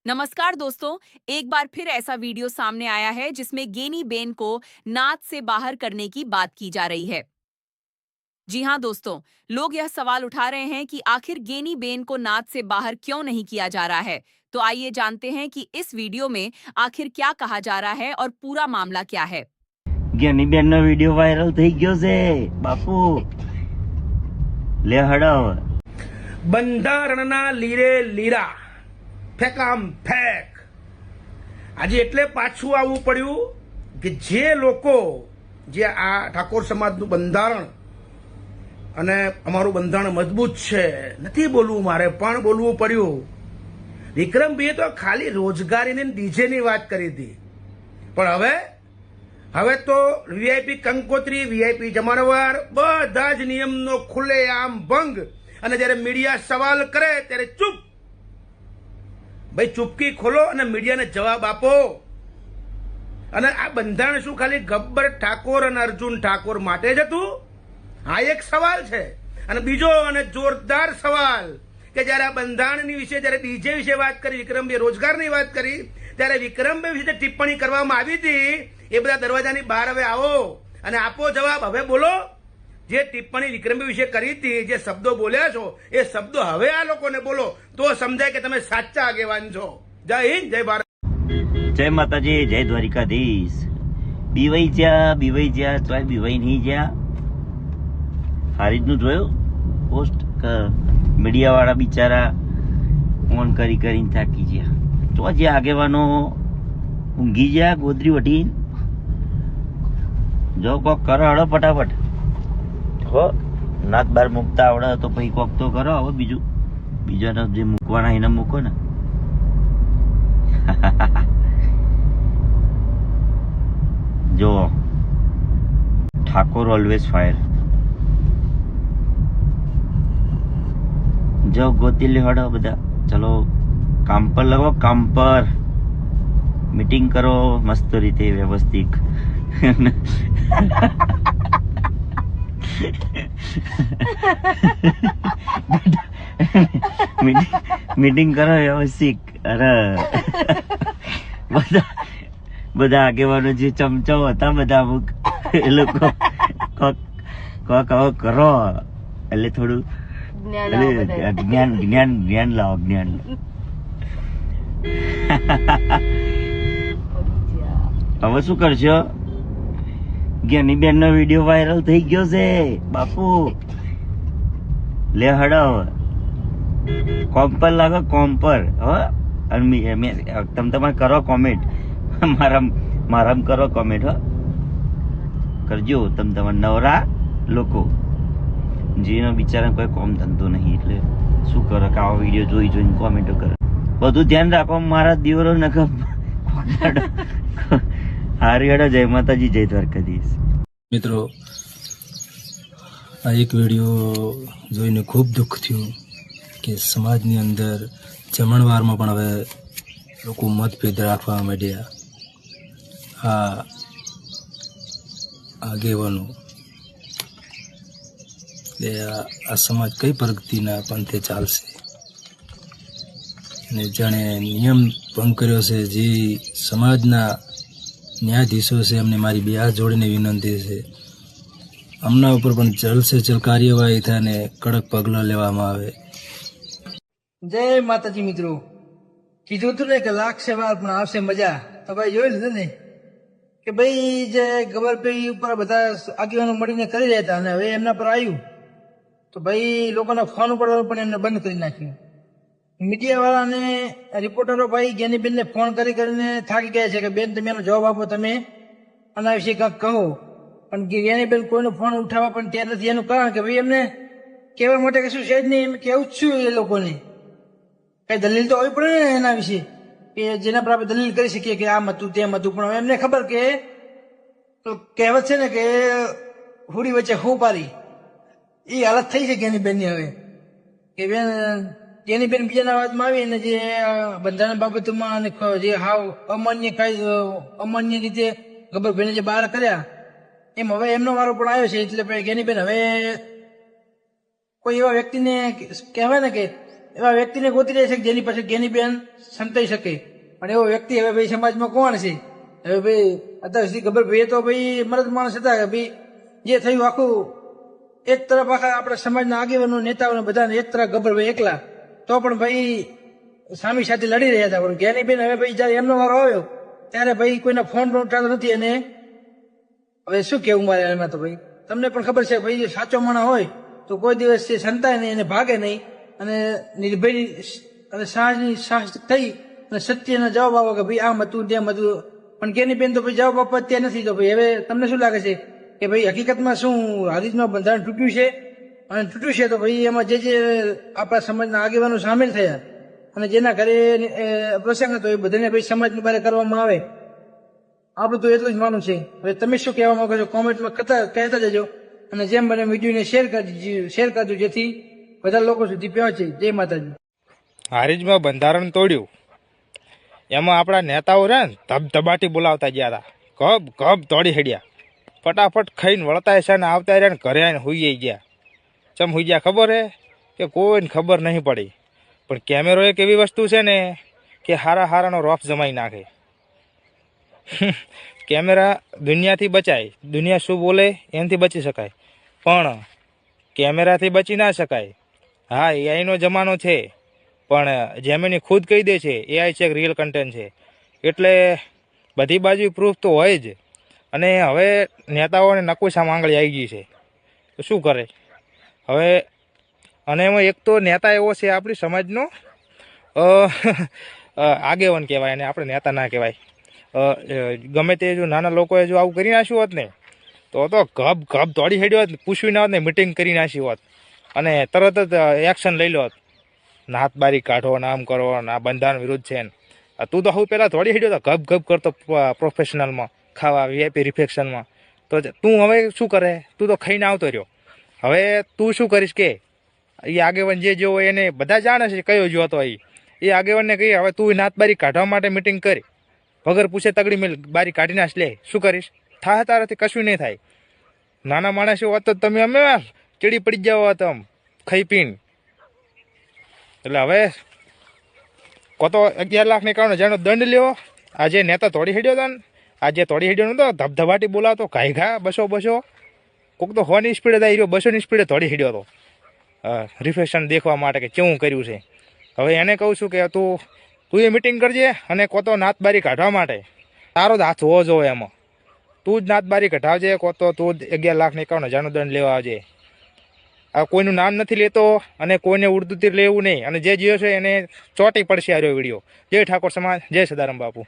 नमस्कार दोस्तों, एक बार फिर ऐसा वीडियो सामने आया है जिसमें गेनी बेन को नाद से बाहर करने की बात की जा रही है। जी हां दोस्तों, लोग यह सवाल उठा रहे हैं कि आखिर गेनी बेन को नाद से बाहर क्यों नहीं किया जा रहा है। तो आइए जानते हैं कि इस वीडियो में आखिर क्या कहा जा रहा है और पूरा मामला क्या है। गेनी बेन નો વિડિયો વાયરલ થઈ ગયો છે બાપુ લે હડાવ બંધારણના લીરે લીરા ફેકામ ફેક આજે એટલે પાછું આવવું પડ્યું કે જે લોકો જે આ ઠાકોર સમાજનું બંધારણ અને અમારું બંધારણ મજબૂત છે નથી બોલવું મારે પણ બોલવું પડ્યું. વિક્રમભાઈએ તો ખાલી રોજગારીની ડીજેની વાત કરી હતી પણ હવે તો વીઆઈપી કંકોત્રી વીઆઈપી જમાનવાર બધા જ નિયમનો ખુલ્લેઆમ ભંગ અને જ્યારે મીડિયા સવાલ કરે ત્યારે ચૂપ. ભાઈ ચૂપકી ખોલો અને મીડિયાને જવાબ આપો. અને આ બંધારણ શું ખાલી ગબ્બર ઠાકોર અને અર્જુન ઠાકોર માટે જ હતું? આ એક સવાલ છે. અને બીજો અને જોરદાર સવાલ કે જ્યારે આ બંધારણની વિશે જ્યારે ડીજે વિશે વાત કરી, વિક્રમભાઈ રોજગારની વાત કરી, ત્યારે વિક્રમભાઈ વિશે ટિપ્પણી કરવામાં આવી હતી એ બધા દરવાજાની બહાર હવે આવો અને આપો જવાબ. હવે બોલો, જે ટિપ્પણી વિક્રમભાઈ વિશે કરી હતી, જે શબ્દો બોલ્યા છો એ શબ્દો હવે આ લોકોને બોલો તો સમજાય કે તમે સાચા આગેવાન છો. જય હિન્દ, જય ભારત. જય માતાજી, જય દ્વારિકાધીશ. બીવાઈ જ્યા તોય બીવાઈ નહીં જ્યા. આ રીતનું જોયું પોસ્ટ મીડિયા વાળા બિચારા ઓન કરીને થાકી ગયા. તો જે આગેવાનો ઊંઘી ગયા ગોદરી વટીને. જો કોક કરો હળો ફટાફટ. હો નાત બાર મૂકતા આવડે તો પછી કોક તો કરો. હવે બીજાને જે મૂકવાના એને મૂકો ને. જો ઠાકોર ઓલવેઝ ફાયર. જો ગોતી લે હડો બધા. ચલો કામ પર લગો, કામ પર મીટિંગ કરો મસ્ત રીતે વ્યવસ્થિત. મીટિંગ કરો વ્યવસ્થિત. અરે બધા આગેવાનો જે ચમચાઓ હતા બધા અમુક એ લોકો કોક કરો એટલે થોડું જ્ઞાન લાવો. હવે શું કરશો? જ્ઞાની બેન નો વિડીયો વાયરલ થઈ ગયો છે બાપુ. લે હડાવ કોમ પર લાગો, કોમ પર. તમે કરો કોમેન્ટ, મારામ કરો કોમેન્ટ. કરજો તમે નવરા લોકો જેનો બિચારા કોઈ કોમ ધંધો નહીં એટલે શું કરે કે આવો વિડીયો જોઈને કોમેન્ટો કરે. બધું ધ્યાન રાખો મારા દીવરો નખમ. હારી હડો. જય માતાજી, જય દ્વારકાધીશ. મિત્રો, આ એક વિડીયો જોઈને ખૂબ દુઃખ થયું કે સમાજની અંદર જમણવારમાં પણ હવે લોકો મતભેદ રાખવા માંડ્યા. આ આગેવાનો આ સમાજ કઈ પ્રગતિના પંથે ચાલશે? અને જાણે નિયમ ભંગ કર્યો છે. જે સમાજના ન્યાયાધીશો છે એમને મારી બે હાથ જોડીને વિનંતી છે, આમના ઉપર પણ જલ્દ સે જલ્દ કાર્યવાહી થાય અને કડક પગલાં લેવામાં આવે. જય માતાજી. મિત્રો, કીધું હતું ને કે લાગશે વાર પણ આવશે મજા. તો ભાઈ જોઈ લીધું ને કે ભાઈ જે ગવર્નમેન્ટ ઉપર બધા આગેવાનો મળીને કરી રહ્યા હતા અને હવે એમના પર આવ્યું તો ભાઈ લોકોના ફોન ઉપાડવાનું પણ એમને બંધ કરી નાખ્યું. મીડિયા વાળાને રિપોર્ટરો ભાઈ જ્ઞાનીબેનને ફોન કરીને થાકી ગયા છે કે બેન તમે એનો જવાબ આપો, તમે આના વિશે કંઈક કહો. પણ જ્ઞાનીબેન કોઈનો ફોન ઉઠાવવા પણ ત્યાં નથી. એનું કારણ કે ભાઈ એમને કહેવા માટે કશું છે જ નહીં. એમ કેવું જ છું એ લોકોને કઈ દલીલ તો હોવી પડે ને એના વિશે, કે જેના પર આપણે દલીલ કરી શકીએ કે આમ હતું તેમ હતું. પણ એમને ખબર કે તો કહેવત છે ને કે હુડી વચ્ચે હું પારી, એ હાલત થઈ છે જ્ઞાનીબેનની હવે કે બેન જ્ઞાનીબેન બીજાના વાતમાં આવી અને જે બંધારણ બાબતોમાં અને જે હાવ અમાન્ય રીતે ગબ્બરભાઈને જે બહાર કર્યા એમ હવે એમનો વારો પણ આવ્યો છે. એટલે જ્ઞાનીબેન હવે કોઈ એવા વ્યક્તિને કહેવાય ને કે એવા વ્યક્તિને ગોતી રહે છે કે જેની પાસે જ્ઞાનીબેન સંતાઈ શકે, પણ એવો વ્યક્તિ હવે ભાઈ સમાજમાં કોણ છે? હવે ભાઈ અત્યાર સુધી ગબ્બરભાઈ તો ભાઈ મરદ માણસ હતા કે ભાઈ જે થયું આખું એક તરફ આખા આપણા સમાજના આગેવાનો નેતાઓને બધાને એક તરફ ગબ્બરભાઈ એકલા, તો પણ ભાઈ સામી સાથે લડી રહ્યા હતા. પણ જ્ઞાનીબેન હવે ભાઈ જયારે એમનો વારો આવ્યો ત્યારે ભાઈ કોઈના ફોન પણ ઉઠાતો નથી. અને હવે શું કેવું મારે એમાં, તો ભાઈ તમને પણ ખબર છે ભાઈ, સાચો માણસ હોય તો કોઈ દિવસ છે સંતાય નહીં અને ભાગે નહીં, અને નિર્ભય અને સાહસ થઈ અને સત્યનો જવાબ આવો કે ભાઈ આમ હતું તેમ હતું. પણ જ્ઞાનીબેન તો ભાઈ જવાબ આપવા ત્યાં નથી. તો ભાઈ હવે તમને શું લાગે છે કે ભાઈ હકીકતમાં શું હારીજમાં બંધારણ તૂટ્યું છે? અને તૂટ્યું છે તો ભાઈ એમાં જે આપણા સમાજના આગેવાનો સામેલ થયા અને જેના ઘરે પ્રસંગ હતો એ બધાને ભાઈ સમાજની બહાર કરવામાં આવે, આપણું તો એટલું જ માનવું છે. હવે તમે શું કહેવા માંગો છો કોમેન્ટમાં કહેતા જજો, અને જેમ બને વિડીયોને શેર કરજો જેથી બધા લોકો સુધી પહોંચે. જય માતાજી. હારીજમાં બંધારણ તોડ્યું એમાં આપણા નેતાઓ રે ને ધબધબાટી બોલાવતા ગયા હતા, કબ તોડી હેડ્યા, ફટાફટ ખાઈને વળતા છે ને આવતા રહ્યા ને ઘરે આવીને હુઈ ગયા. ચમ હુઈ ગયા ખબર હે કે કોઈને ખબર નહીં પડી, પણ કેમેરો એક એવી વસ્તુ છે ને કે હારાનો રોફ જમાઈ નાખે. કેમેરા દુનિયાથી બચાય, દુનિયા શું બોલે એનાથી બચી શકાય, પણ કેમેરાથી બચી ના શકાય. હા, એઆઈનો જમાનો છે, પણ જેમની ખુદ કહી દે છે એઆઈ છે રિયલ કન્ટેન્ટ છે, એટલે બધી બાજુ પ્રૂફ તો હોય જ. અને હવે નેતાઓને નકુશા માંગણી આવી ગઈ છે તો શું કરે હવે? અને એમાં એક તો નેતા એવો છે આપણી સમાજનો આગેવાન કહેવાય, અને આપણે નેતા ના કહેવાય. ગમે તે જો નાના લોકોએ જો આવું કરી નાખ્યું હોત ને તો ગબ દોડી હેડ્યો હોત, પૂછવી ના હોત ને, મિટિંગ કરી નાખી હોત અને તરત જ એક્શન લઈ લો હોત. નાત બારી કાઢો, નામ કરો, ના બંધારણ વિરુદ્ધ છે ને. તું તો હું પહેલાં દોડી હેડ્યો હતો ગબ કરતો પ્રોફેશનલમાં, ખાવા વીઆઈપી રિફેક્શનમાં. તો તું હવે શું કરે? તું તો ખાઈને આવતો રહ્યો. હવે તું શું કરીશ કે એ આગેવાન જે જો હોય એને બધા જાણે છે કયો જો હતો એ આગેવાનને કહીએ હવે તું નાત બારી કાઢવા માટે મિટિંગ કરી, વગર પૂછે તગડી મેલ બારી કાઢી નાખ લે. શું કરીશ? થાય તારાથી કશું નહીં થાય. નાના માણસ હોત તો તમે અમે ચીડી પડી જાવ તમ ખાઈ પીને. એટલે હવે તો 11 લાખને કારણે જેનો દંડ લ્યો. આ જે નેતા તોડી હેડ્યો હતો ને, આ જે તોડી હેડ્યો નતો ધબધબાટી બોલાવતો ઘા 200 કોક તો 100ની સ્પીડે આવી રહ્યો, 200ની સ્પીડે તોડી હેડ્યો હતો રિફ્રેશન દેખવા માટે કે કેવું કર્યું છે. હવે એને કહું છું કે તું એ મિટિંગ કરજે, અને કોતો નાતબારી કાઢવા માટે તારો જ હાથ હોવો જોઈએ એમાં. તું જ નાતબારી કઢાવજે, કોતો તું જ 11 લાખને 51,000નો દંડ લેવા આવજે. આ કોઈનું નામ નથી લેતો અને કોઈને ઉડતું તીર લેવું નહીં, અને જે જીવો છે એને ચોટી પડશે આ વિડીયો. જય ઠાકોર સમાજ, જય સદારામ બાપુ.